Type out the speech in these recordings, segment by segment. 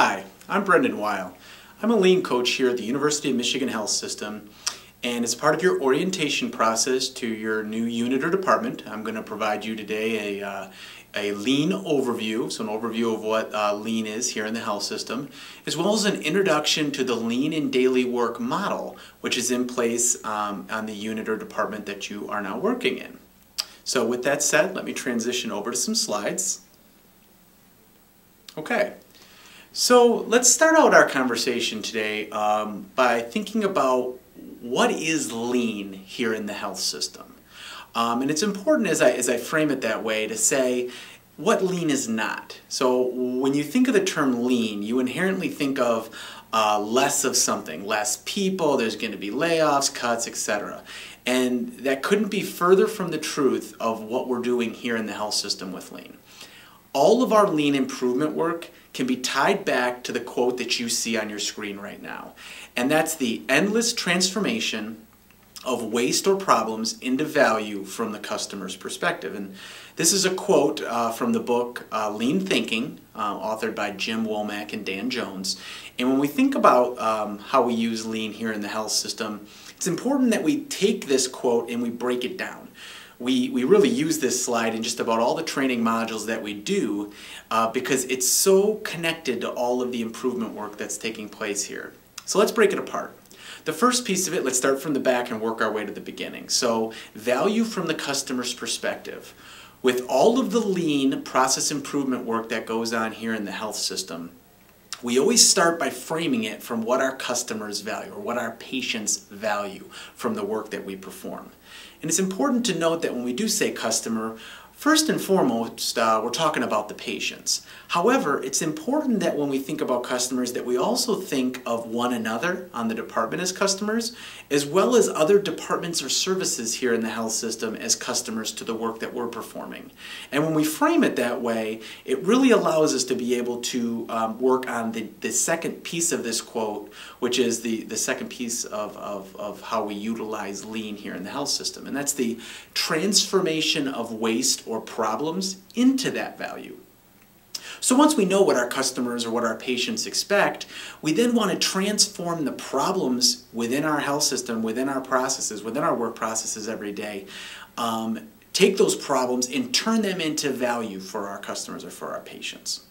Hi, I'm Brendan Weil. I'm a lean coach here at the University of Michigan Health System, and as part of your orientation process to your new unit or department, I'm going to provide you today a lean overview, so an overview of what lean is here in the health system, as well as an introduction to the lean in daily work model, which is in place on the unit or department that you are now working in. So with that said, let me transition over to some slides. Okay. So let's start out our conversation today by thinking about what is lean here in the health system. And it's important as I frame it that way to say what lean is not. So when you think of the term lean, you inherently think of less of something, less people, there's going to be layoffs, cuts, etc. And that couldn't be further from the truth of what we're doing here in the health system with lean. All of our lean improvement work can be tied back to the quote that you see on your screen right now. And that's the endless transformation of waste or problems into value from the customer's perspective. And this is a quote from the book Lean Thinking, authored by Jim Womack and Dan Jones. And when we think about how we use lean here in the health system, it's important that we take this quote and we break it down. We really use this slide in just about all the training modules that we do because it's so connected to all of the improvement work that's taking place here. So let's break it apart. The first piece of it, let's start from the back and work our way to the beginning. So value from the customer's perspective. With all of the lean process improvement work that goes on here in the health system, we always start by framing it from what our customers value or what our patients value from the work that we perform. And it's important to note that when we do say customer, first and foremost, we're talking about the patients. However, it's important that when we think about customers that we also think of one another on the department as customers, as well as other departments or services here in the health system as customers to the work that we're performing. And when we frame it that way, it really allows us to be able to work on the second piece of this quote, which is the second piece of how we utilize lean here in the health system. And that's the transformation of waste or problems into that value. So once we know what our customers or what our patients expect, we then want to transform the problems within our health system, within our processes, within our work processes every day, take those problems and turn them into value for our customers or for our patients.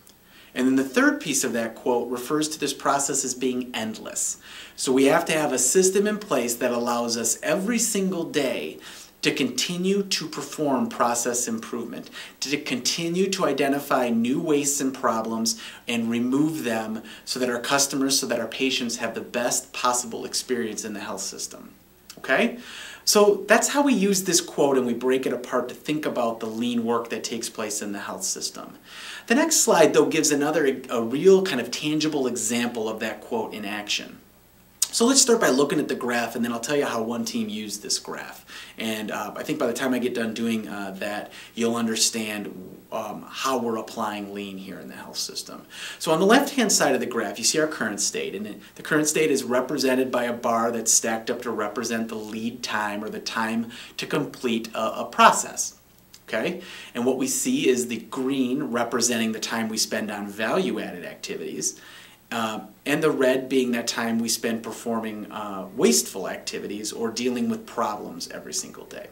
And then the third piece of that quote refers to this process as being endless. So we have to have a system in place that allows us every single day to continue to perform process improvement, to continue to identify new wastes and problems and remove them so that our customers, so that our patients have the best possible experience in the health system. Okay? So that's how we use this quote and we break it apart to think about the lean work that takes place in the health system. The next slide, though, gives a real kind of tangible example of that quote in action. So let's start by looking at the graph, and then I'll tell you how one team used this graph. And I think by the time I get done doing that, you'll understand how we're applying lean here in the health system. So on the left-hand side of the graph, you see our current state. And the current state is represented by a bar that's stacked up to represent the lead time or the time to complete a process. Okay? And what we see is the green representing the time we spend on value-added activities. And the red being that time we spend performing wasteful activities or dealing with problems every single day.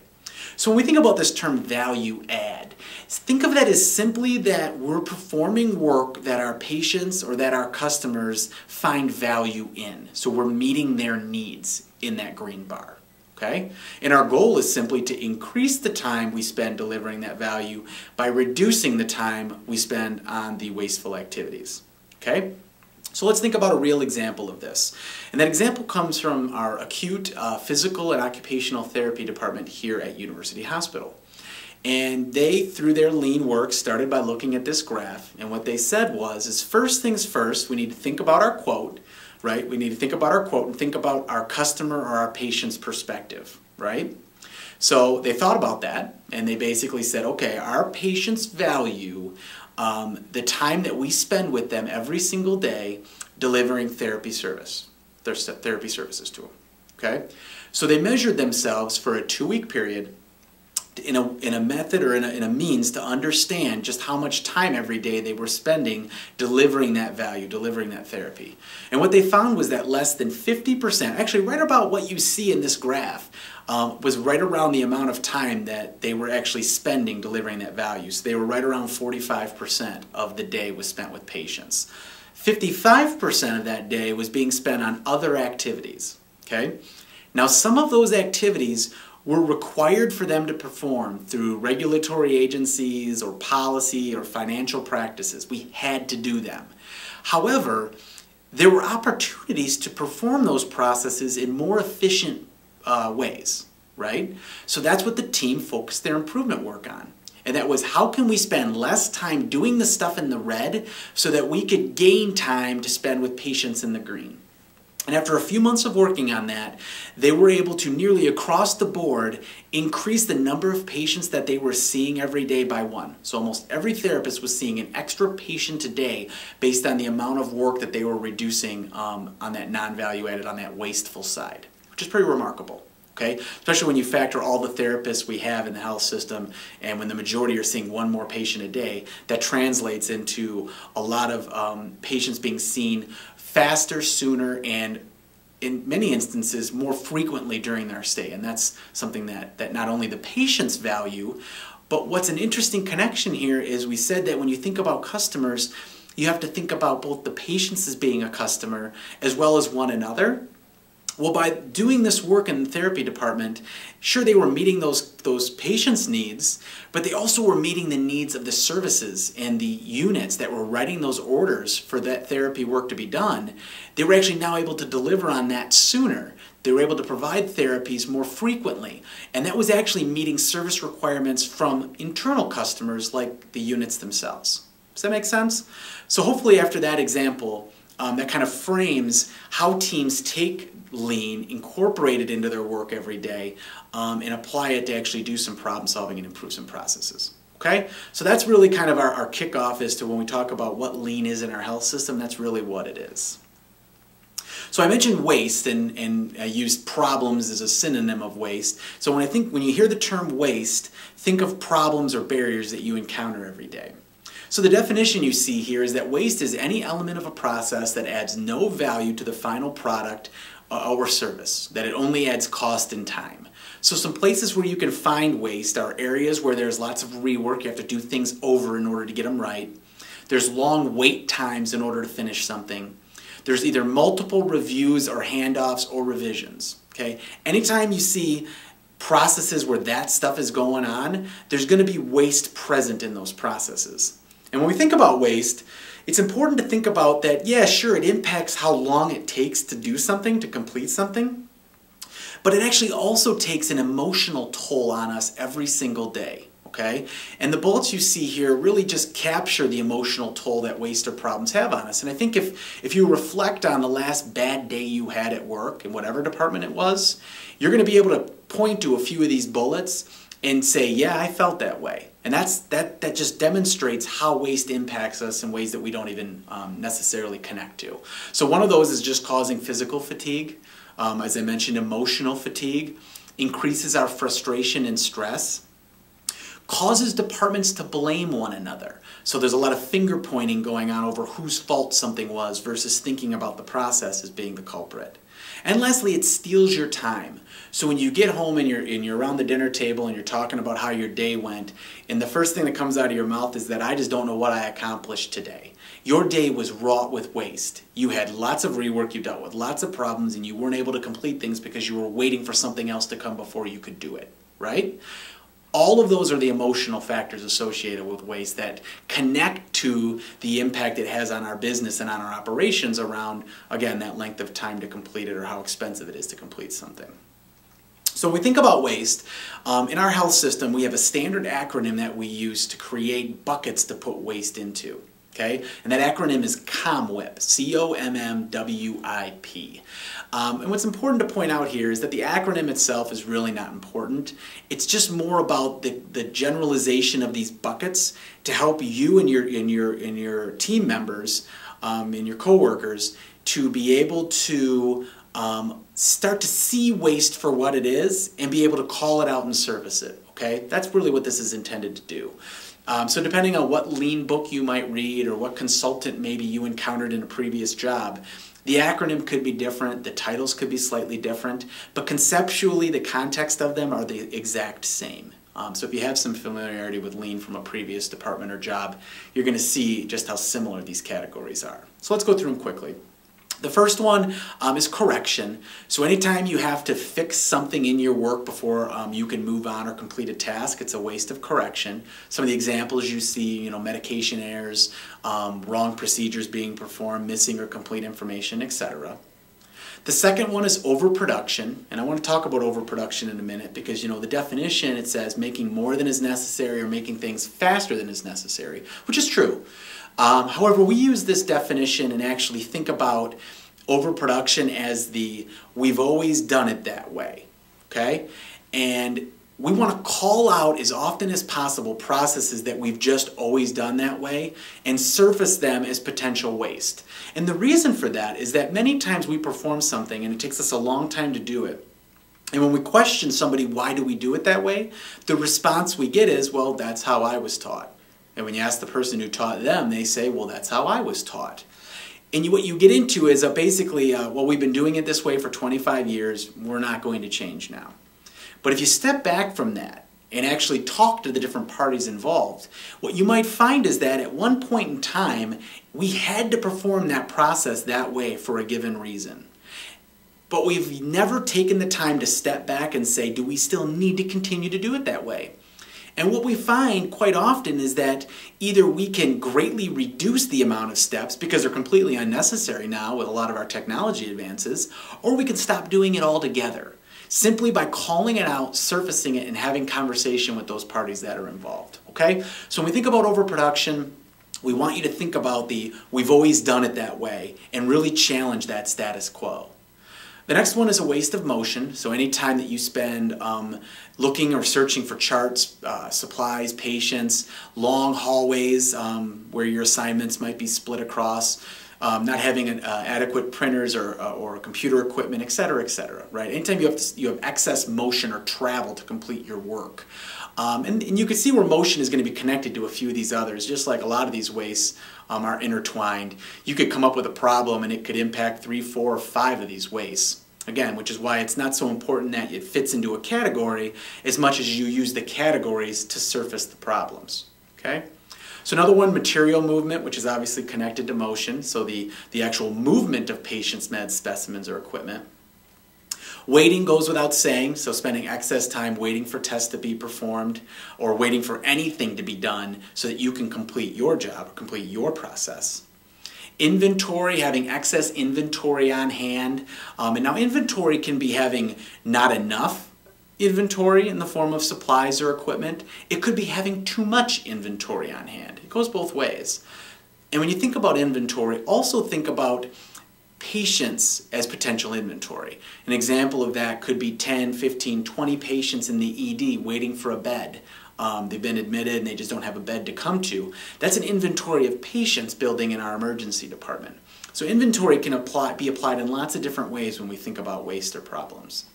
So when we think about this term value add, think of that as simply that we're performing work that our patients or that our customers find value in. So we're meeting their needs in that green bar. Okay? And our goal is simply to increase the time we spend delivering that value by reducing the time we spend on the wasteful activities. Okay? So let's think about a real example of this. And that example comes from our acute physical and occupational therapy department here at University Hospital. And they, through their lean work, started by looking at this graph. And what they said was, first things first, we need to think about our quote, right? We need to think about our quote and think about our customer or our patient's perspective, right? So they thought about that, and they basically said, okay, our patients value the time that we spend with them every single day delivering therapy services to them. Okay? So they measured themselves for a 2-week period in a method or in a means to understand just how much time every day they were spending delivering that value, delivering that therapy. And what they found was that less than 50%, actually right about what you see in this graph, was right around the amount of time that they were actually spending delivering that value. So they were right around 45% of the day was spent with patients. 55% of that day was being spent on other activities. Okay? Now some of those activities were required for them to perform through regulatory agencies or policy or financial practices. We had to do them. However, there were opportunities to perform those processes in more efficient ways, right? So that's what the team focused their improvement work on. And that was, how can we spend less time doing the stuff in the red so that we could gain time to spend with patients in the green? And after a few months of working on that, they were able to nearly across the board increase the number of patients that they were seeing every day by 1. So almost every therapist was seeing an extra patient a day based on the amount of work that they were reducing on that non-value added, on that wasteful side, which is pretty remarkable. Okay? Especially when you factor all the therapists we have in the health system, and when the majority are seeing 1 more patient a day, that translates into a lot of patients being seen faster, sooner, and in many instances more frequently during their stay. And that's something that not only the patients value, but what's an interesting connection here is we said that when you think about customers, you have to think about both the patients as being a customer as well as one another. Well, by doing this work in the therapy department, sure, they were meeting those patients' needs, but they also were meeting the needs of the services and the units that were writing those orders for that therapy work to be done. They were actually now able to deliver on that sooner. They were able to provide therapies more frequently, and that was actually meeting service requirements from internal customers like the units themselves. Does that make sense? So hopefully after that example, that kind of frames how teams take lean, incorporate it into their work every day, and apply it to actually do some problem solving and improve some processes. Okay? So that's really kind of our kickoff as to when we talk about what lean is in our health system, that's really what it is. So I mentioned waste, and I used problems as a synonym of waste. So when you hear the term waste, think of problems or barriers that you encounter every day. So the definition you see here is that waste is any element of a process that adds no value to the final product or service, that it only adds cost and time. So some places where you can find waste are areas where there's lots of rework, you have to do things over in order to get them right. There's long wait times in order to finish something. There's either multiple reviews or handoffs or revisions. Okay? Anytime you see processes where that stuff is going on, there's going to be waste present in those processes. And when we think about waste, it's important to think about that, yeah, sure, it impacts how long it takes to do something, to complete something, but it actually also takes an emotional toll on us every single day, okay? And the bullets you see here really just capture the emotional toll that waste or problems have on us. And I think if you reflect on the last bad day you had at work, in whatever department it was, you're going to be able to point to a few of these bullets and say, yeah, I felt that way. And that just demonstrates how waste impacts us in ways that we don't even necessarily connect to. So one of those is just causing physical fatigue. As I mentioned, emotional fatigue increases our frustration and stress, causes departments to blame one another. So there's a lot of finger pointing going on over whose fault something was versus thinking about the process as being the culprit. And lastly, it steals your time. So when you get home and you're around the dinner table and you're talking about how your day went, and the first thing that comes out of your mouth is that I just don't know what I accomplished today. Your day was wrought with waste. You had lots of rework, you dealt with lots of problems, and you weren't able to complete things because you were waiting for something else to come before you could do it, right? All of those are the emotional factors associated with waste that connect to the impact it has on our business and on our operations around, again, that length of time to complete it or how expensive it is to complete something. So when we think about waste, in our health system, we have a standard acronym that we use to create buckets to put waste into. Okay? And that acronym is COMWIP, C-O-M-M-W-I-P. And what's important to point out here is that the acronym itself is really not important. It's just more about the generalization of these buckets to help you and your team members and your coworkers to be able to start to see waste for what it is and be able to call it out and service it. Okay, that's really what this is intended to do. So depending on what lean book you might read or what consultant maybe you encountered in a previous job, the acronym could be different, the titles could be slightly different, but conceptually the context of them are the exact same. So if you have some familiarity with lean from a previous department or job, you're going to see just how similar these categories are. So let's go through them quickly. The first one is correction. So anytime you have to fix something in your work before you can move on or complete a task, it's a waste of correction. Some of the examples you see, medication errors, wrong procedures being performed, missing or complete information, etc. The second one is overproduction, and I want to talk about overproduction in a minute because, the definition, it says making more than is necessary or making things faster than is necessary, which is true. However, we use this definition and actually think about overproduction as we've always done it that way, okay? And we want to call out as often as possible processes that we've just always done that way and surface them as potential waste. And the reason for that is that many times we perform something and it takes us a long time to do it. And when we question somebody, why do we do it that way? The response we get is, well, that's how I was taught. And when you ask the person who taught them, they say, well, that's how I was taught. And what you get into is basically, well, we've been doing it this way for 25 years, we're not going to change now. But if you step back from that and actually talk to the different parties involved, what you might find is that at one point in time, we had to perform that process that way for a given reason. But we've never taken the time to step back and say, do we still need to continue to do it that way? And what we find quite often is that either we can greatly reduce the amount of steps because they're completely unnecessary now with a lot of our technology advances, or we can stop doing it altogether, simply by calling it out, surfacing it, and having conversation with those parties that are involved. Okay? So when we think about overproduction, we want you to think about we've always done it that way and really challenge that status quo. The next one is a waste of motion. So any time that you spend looking or searching for charts, supplies, patients, long hallways where your assignments might be split across, not having adequate printers or computer equipment, etc., right? Anytime you have excess motion or travel to complete your work. And you can see where motion is going to be connected to a few of these others, just like a lot of these wastes are intertwined. You could come up with a problem and it could impact 3, 4, or 5 of these wastes. Again, which is why it's not so important that it fits into a category as much as you use the categories to surface the problems. Okay? So another one, material movement, which is obviously connected to motion, so the actual movement of patients, meds, specimens, or equipment. Waiting goes without saying, so spending excess time waiting for tests to be performed or waiting for anything to be done so that you can complete your job or complete your process. Inventory, having excess inventory on hand. And now inventory can be having not enough inventory in the form of supplies or equipment. It could be having too much inventory on hand. It goes both ways. And when you think about inventory, also think about patients as potential inventory. An example of that could be 10, 15, 20 patients in the ED waiting for a bed. They've been admitted and they just don't have a bed to come to. That's an inventory of patients building in our emergency department. So inventory can be applied in lots of different ways when we think about waste or problems.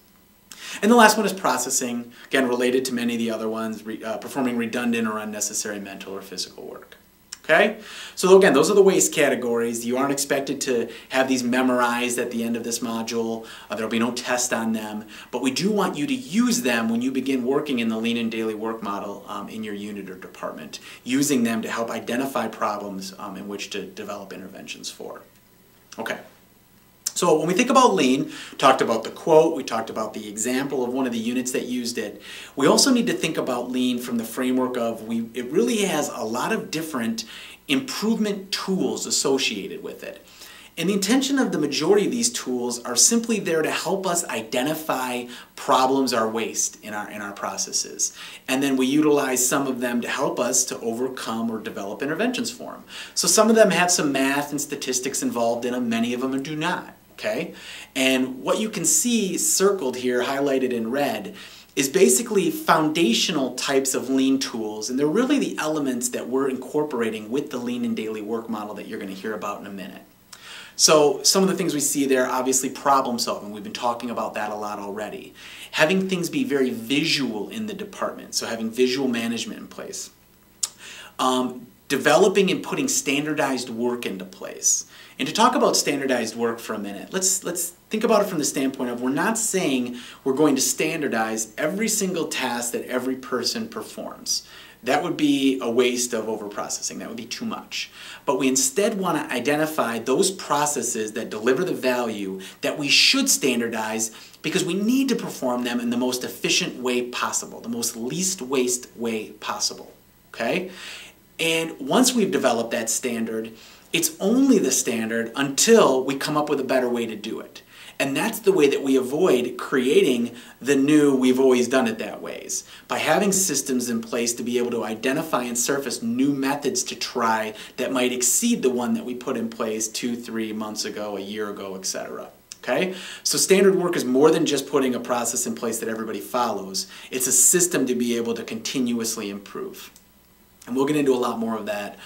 And the last one is processing, again related to many of the other ones, performing redundant or unnecessary mental or physical work. Okay? So again, those are the waste categories. You aren't expected to have these memorized at the end of this module. There will be no test on them. But we do want you to use them when you begin working in the Lean and Daily Work model in your unit or department, using them to help identify problems in which to develop interventions for. Okay. So when we think about lean, we talked about the quote, we talked about the example of one of the units that used it. We also need to think about lean from the framework of it really has a lot of different improvement tools associated with it. And the intention of the majority of these tools are simply there to help us identify problems or waste in our processes. And then we utilize some of them to help us to overcome or develop interventions for them. So some of them have some math and statistics involved in them, many of them do not. Okay? And what you can see circled here, highlighted in red, is basically foundational types of lean tools, and they're really the elements that we're incorporating with the Lean and Daily Work model that you're going to hear about in a minute. So some of the things we see there, obviously problem solving. We've been talking about that a lot already. Having things be very visual in the department, so having visual management in place. Developing and putting standardized work into place. And to talk about standardized work for a minute, let's think about it from the standpoint of we're not saying we're going to standardize every single task that every person performs. That would be a waste of overprocessing. That would be too much. But we instead want to identify those processes that deliver the value that we should standardize because we need to perform them in the most efficient way possible, the most least waste way possible. Okay? And once we've developed that standard, it's only the standard until we come up with a better way to do it. And that's the way that we avoid creating the new we've always done it that ways. By having systems in place to be able to identify and surface new methods to try that might exceed the one that we put in place 2, 3 months ago, a year ago, etc. Okay? So standard work is more than just putting a process in place that everybody follows. It's a system to be able to continuously improve. And we'll get into a lot more of that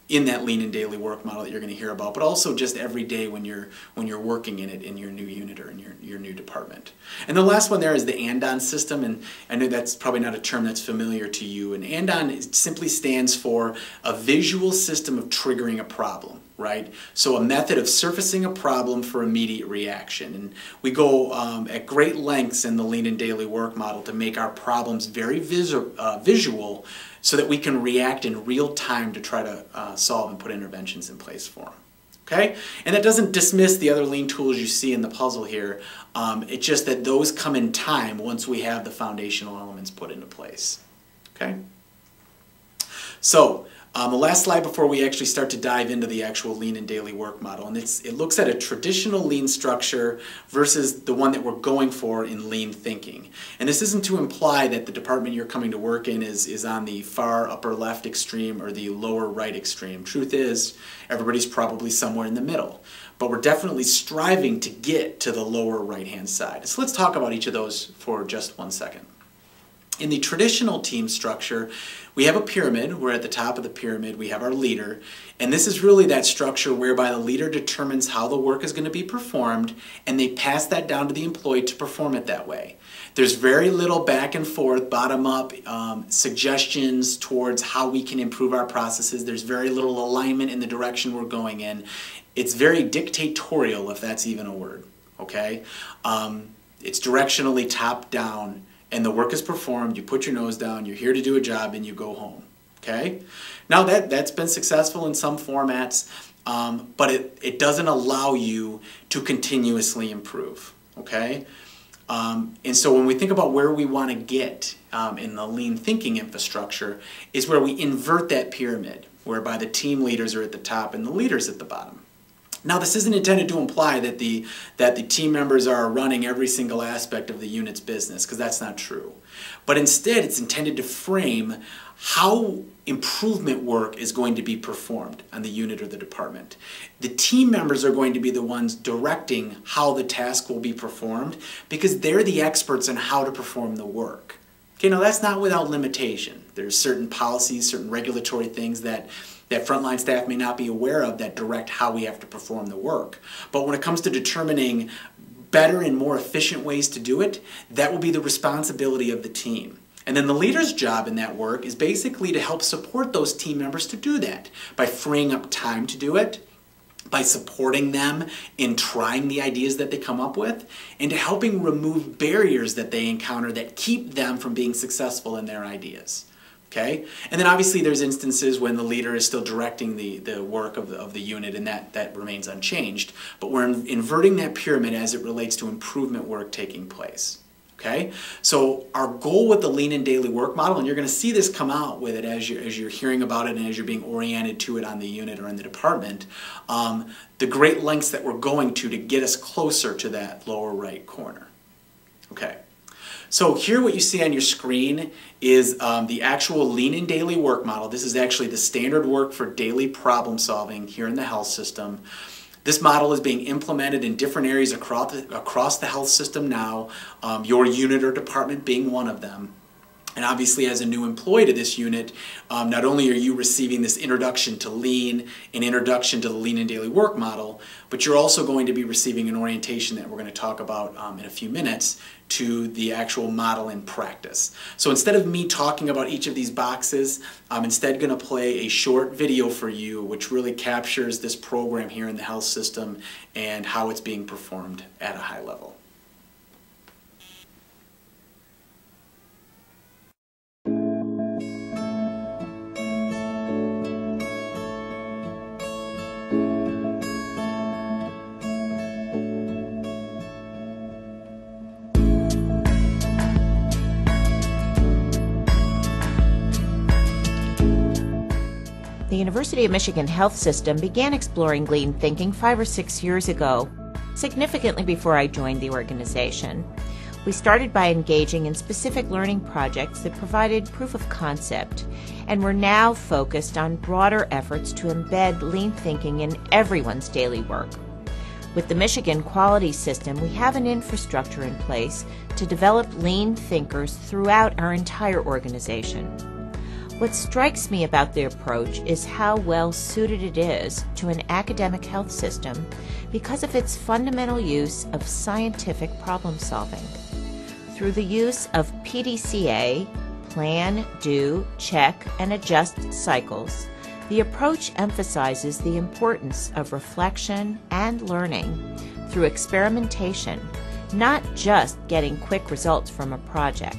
in that lean and daily work model that you're going to hear about, but also just every day when you're working in it in your new unit or in your new department. And the last one there is the ANDON system, and I know that's probably not a term that's familiar to you. And ANDON simply stands for a visual system of triggering a problem, right? So a method of surfacing a problem for immediate reaction. And we go at great lengths in the lean and daily work model to make our problems very visual so that we can react in real time to try to solve and put interventions in place for them. Okay? And that doesn't dismiss the other lean tools you see in the puzzle here. It's just that those come in time once we have the foundational elements put into place. Okay? So, the last slide before we actually start to dive into the actual lean and daily work model, and it looks at a traditional lean structure versus the one that we're going for in lean thinking. And this isn't to imply that the department you're coming to work in is on the far upper left extreme or the lower right extreme. Truth is, everybody's probably somewhere in the middle. But we're definitely striving to get to the lower right-hand side. So let's talk about each of those for just 1 second. In the traditional team structure, we have a pyramid. We're at the top of the pyramid. We have our leader. And this is really that structure whereby the leader determines how the work is going to be performed, and they pass that down to the employee to perform it that way. There's very little back and forth, bottom-up suggestions towards how we can improve our processes. There's very little alignment in the direction we're going in. It's very dictatorial, if that's even a word. Okay? It's directionally top-down. And the work is performed, you put your nose down, you're here to do a job, and you go home. Okay? Now that's been successful in some formats, but it doesn't allow you to continuously improve. Okay? And so when we think about where we want to get in the lean thinking infrastructure is where we invert that pyramid, whereby the team leaders are at the top and the leaders at the bottom. Now, this isn't intended to imply that the team members are running every single aspect of the unit's business, because that's not true. But instead, it's intended to frame how improvement work is going to be performed on the unit or the department. The team members are going to be the ones directing how the task will be performed, because they're the experts on how to perform the work. Okay, now that's not without limitation. There's certain policies, certain regulatory things that frontline staff may not be aware of that direct how we have to perform the work. But when it comes to determining better and more efficient ways to do it, that will be the responsibility of the team. And then the leader's job in that work is basically to help support those team members to do that by freeing up time to do it, by supporting them in trying the ideas that they come up with, and to helping remove barriers that they encounter that keep them from being successful in their ideas. Okay? And then obviously there's instances when the leader is still directing the work of the unit, and that remains unchanged. But we're inverting that pyramid as it relates to improvement work taking place. Okay? So our goal with the lean and daily work model, and you're going to see this come out with it as you're hearing about it and as you're being oriented to it on the unit or in the department, the great lengths that we're going to get us closer to that lower right corner. Okay. So here what you see on your screen is the actual lean and daily work model. This is actually the standard work for daily problem solving here in the health system. This model is being implemented in different areas across the health system now, your unit or department being one of them. And obviously, as a new employee to this unit, not only are you receiving this introduction to Lean, an introduction to the Lean and Daily Work model, but you're also going to be receiving an orientation that we're going to talk about in a few minutes to the actual model in practice. So instead of me talking about each of these boxes, I'm instead going to play a short video for you which really captures this program here in the health system and how it's being performed at a high level. The University of Michigan Health System began exploring Lean thinking 5 or 6 years ago, significantly before I joined the organization. We started by engaging in specific learning projects that provided proof of concept, and we're now focused on broader efforts to embed Lean thinking in everyone's daily work. With the Michigan Quality System, we have an infrastructure in place to develop Lean thinkers throughout our entire organization. What strikes me about the approach is how well suited it is to an academic health system because of its fundamental use of scientific problem solving. Through the use of PDCA, plan, do, check, and adjust cycles, the approach emphasizes the importance of reflection and learning through experimentation, not just getting quick results from a project.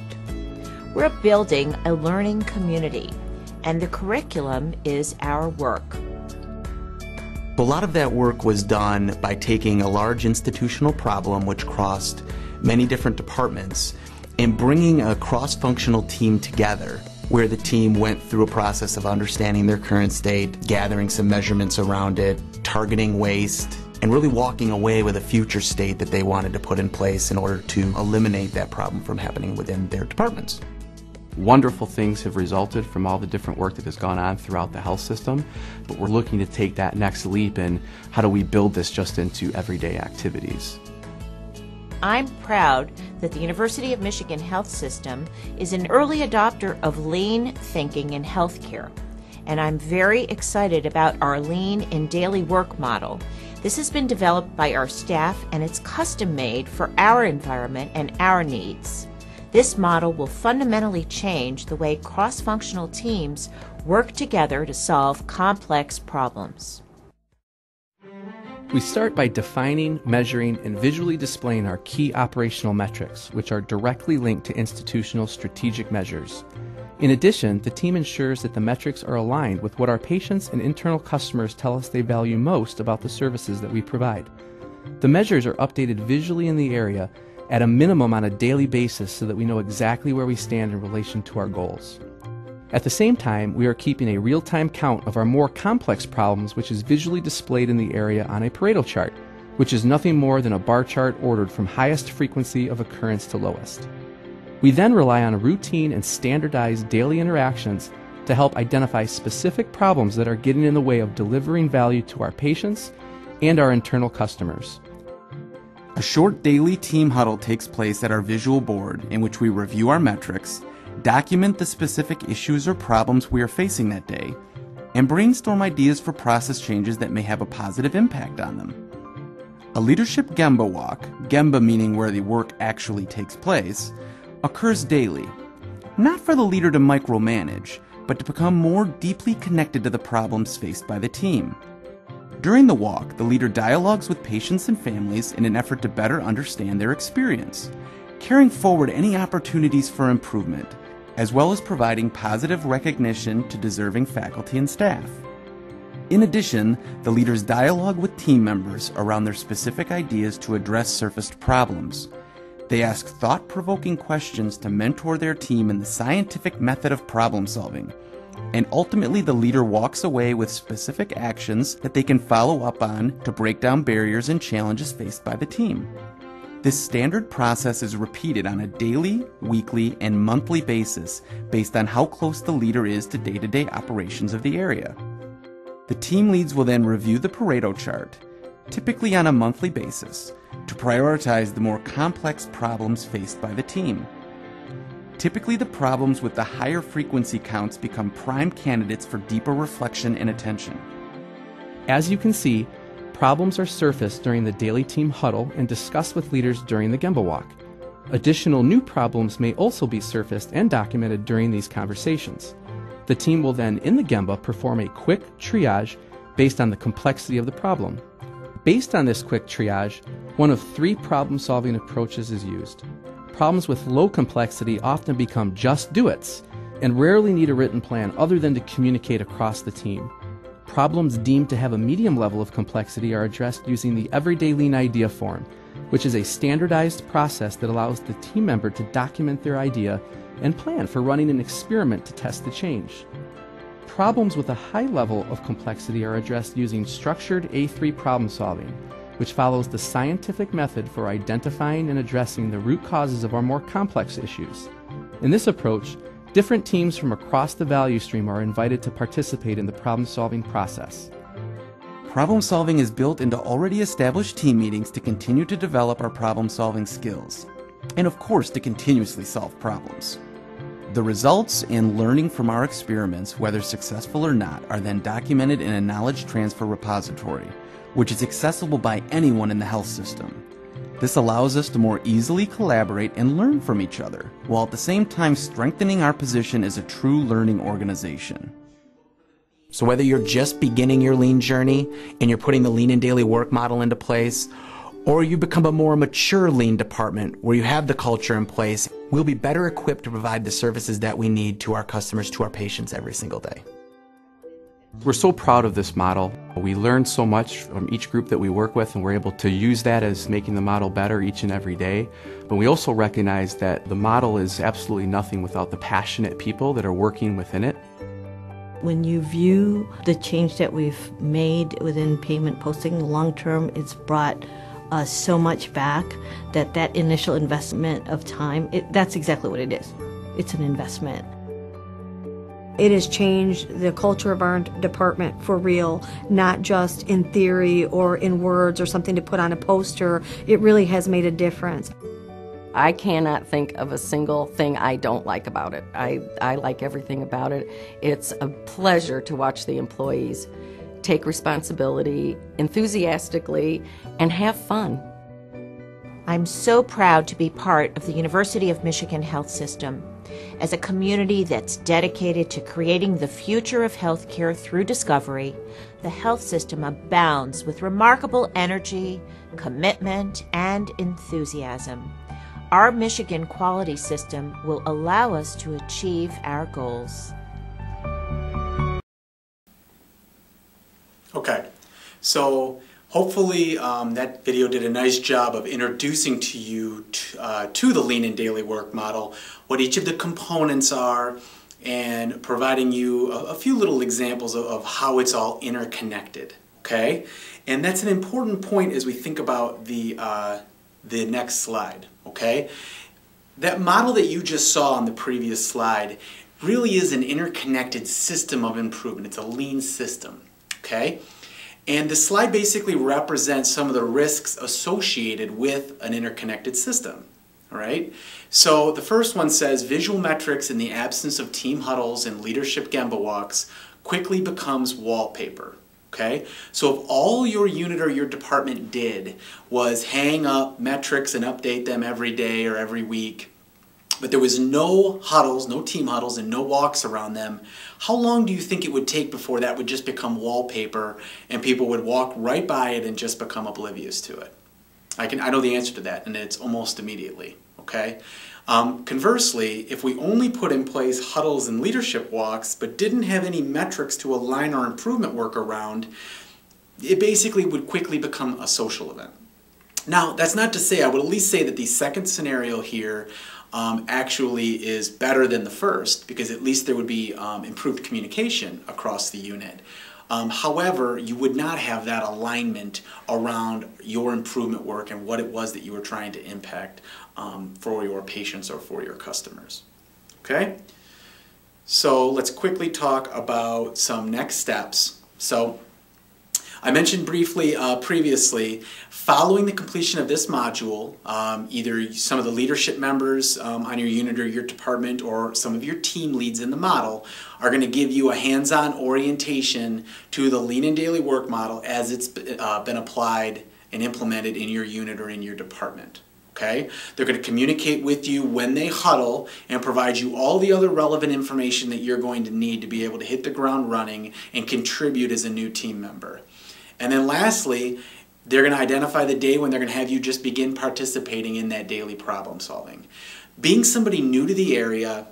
We're building a learning community, and the curriculum is our work. A lot of that work was done by taking a large institutional problem which crossed many different departments and bringing a cross-functional team together, where the team went through a process of understanding their current state, gathering some measurements around it, targeting waste, and really walking away with a future state that they wanted to put in place in order to eliminate that problem from happening within their departments. Wonderful things have resulted from all the different work that has gone on throughout the health system, but we're looking to take that next leap in how do we build this just into everyday activities. I'm proud that the University of Michigan Health System is an early adopter of Lean thinking in healthcare, and I'm very excited about our Lean and Daily Work model. This has been developed by our staff, and it's custom-made for our environment and our needs. This model will fundamentally change the way cross-functional teams work together to solve complex problems. We start by defining, measuring, and visually displaying our key operational metrics, which are directly linked to institutional strategic measures. In addition, the team ensures that the metrics are aligned with what our patients and internal customers tell us they value most about the services that we provide. The measures are updated visually in the area at a minimum on a daily basis so that we know exactly where we stand in relation to our goals. At the same time, we are keeping a real-time count of our more complex problems, which is visually displayed in the area on a Pareto chart, which is nothing more than a bar chart ordered from highest frequency of occurrence to lowest. We then rely on routine and standardized daily interactions to help identify specific problems that are getting in the way of delivering value to our patients and our internal customers. A short daily team huddle takes place at our visual board in which we review our metrics, document the specific issues or problems we are facing that day, and brainstorm ideas for process changes that may have a positive impact on them. A leadership Gemba walk, Gemba meaning where the work actually takes place, occurs daily, not for the leader to micromanage, but to become more deeply connected to the problems faced by the team. During the walk, the leader dialogues with patients and families in an effort to better understand their experience, carrying forward any opportunities for improvement, as well as providing positive recognition to deserving faculty and staff. In addition, the leaders dialogue with team members around their specific ideas to address surfaced problems. They ask thought-provoking questions to mentor their team in the scientific method of problem solving, and ultimately the leader walks away with specific actions that they can follow up on to break down barriers and challenges faced by the team. This standard process is repeated on a daily, weekly, and monthly basis based on how close the leader is to day-to-day operations of the area. The team leads will then review the Pareto chart, typically on a monthly basis, to prioritize the more complex problems faced by the team. Typically, the problems with the higher frequency counts become prime candidates for deeper reflection and attention. As you can see, problems are surfaced during the daily team huddle and discussed with leaders during the Gemba walk. Additional new problems may also be surfaced and documented during these conversations. The team will then, in the Gemba, perform a quick triage based on the complexity of the problem. Based on this quick triage, one of 3 problem-solving approaches is used. Problems with low complexity often become just-do-its and rarely need a written plan other than to communicate across the team. Problems deemed to have a medium level of complexity are addressed using the Everyday Lean Idea form, which is a standardized process that allows the team member to document their idea and plan for running an experiment to test the change. Problems with a high level of complexity are addressed using structured A3 problem solving, which follows the scientific method for identifying and addressing the root causes of our more complex issues. In this approach, different teams from across the value stream are invited to participate in the problem-solving process. Problem solving is built into already established team meetings to continue to develop our problem-solving skills, and of course to continuously solve problems. The results and learning from our experiments, whether successful or not, are then documented in a knowledge transfer repository, which is accessible by anyone in the health system. This allows us to more easily collaborate and learn from each other, while at the same time strengthening our position as a true learning organization. So whether you're just beginning your lean journey and you're putting the lean and daily work model into place, or you become a more mature lean department where you have the culture in place, we'll be better equipped to provide the services that we need to our customers, to our patients every single day. We're so proud of this model. We learn so much from each group that we work with, and we're able to use that as making the model better each and every day. But we also recognize that the model is absolutely nothing without the passionate people that are working within it. When you view the change that we've made within payment posting long term, it's brought us so much back that initial investment of time, that's exactly what it is. It's an investment. It has changed the culture of our department for real, not just in theory or in words or something to put on a poster. It really has made a difference. I cannot think of a single thing I don't like about it. I like everything about it. It's a pleasure to watch the employees take responsibility enthusiastically and have fun. I'm so proud to be part of the University of Michigan Health System. As a community that's dedicated to creating the future of healthcare through discovery, the health system abounds with remarkable energy, commitment, and enthusiasm. Our Michigan quality system will allow us to achieve our goals. Okay, so hopefully that video did a nice job of introducing to you to the lean and daily work model, what each of the components are, and providing you a few little examples of how it's all interconnected, okay? And that's an important point as we think about the next slide, okay? That model that you just saw on the previous slide really is an interconnected system of improvement. It's a lean system. Okay? And the slide basically represents some of the risks associated with an interconnected system. All right? So the first one says visual metrics in the absence of team huddles and leadership Gemba walks quickly becomes wallpaper. Okay? So if all your unit or your department did was hang up metrics and update them every day or every week, but there was no huddles, no team huddles, and no walks around them, how long do you think it would take before that would just become wallpaper and people would walk right by it and just become oblivious to it? I know the answer to that, and it's almost immediately, okay? Conversely, if we only put in place huddles and leadership walks but didn't have any metrics to align our improvement work around, it basically would quickly become a social event. Now, that's not to say, I would at least say that the second scenario here actually is better than the first, because at least there would be improved communication across the unit. However, you would not have that alignment around your improvement work and what it was that you were trying to impact for your patients or for your customers. Okay? So let's quickly talk about some next steps. So I mentioned briefly previously, following the completion of this module, either some of the leadership members on your unit or your department or some of your team leads in the model are going to give you a hands-on orientation to the Lean and Daily Work model as it's been applied and implemented in your unit or in your department. Okay? They're going to communicate with you when they huddle and provide you all the other relevant information that you're going to need to be able to hit the ground running and contribute as a new team member. And then lastly, they're going to identify the day when they're going to have you just begin participating in that daily problem solving. Being somebody new to the area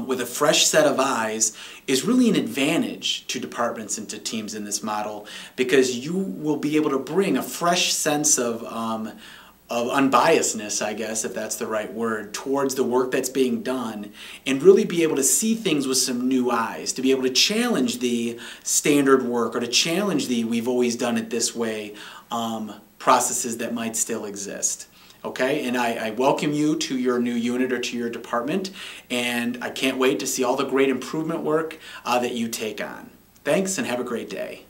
with a fresh set of eyes is really an advantage to departments and to teams in this model, because you will be able to bring a fresh sense of unbiasedness, I guess, if that's the right word, towards the work that's being done, and really be able to see things with some new eyes, to be able to challenge the standard work or to challenge the "we've always done it this way" processes that might still exist. Okay, and I welcome you to your new unit or to your department, and I can't wait to see all the great improvement work that you take on. Thanks, and have a great day.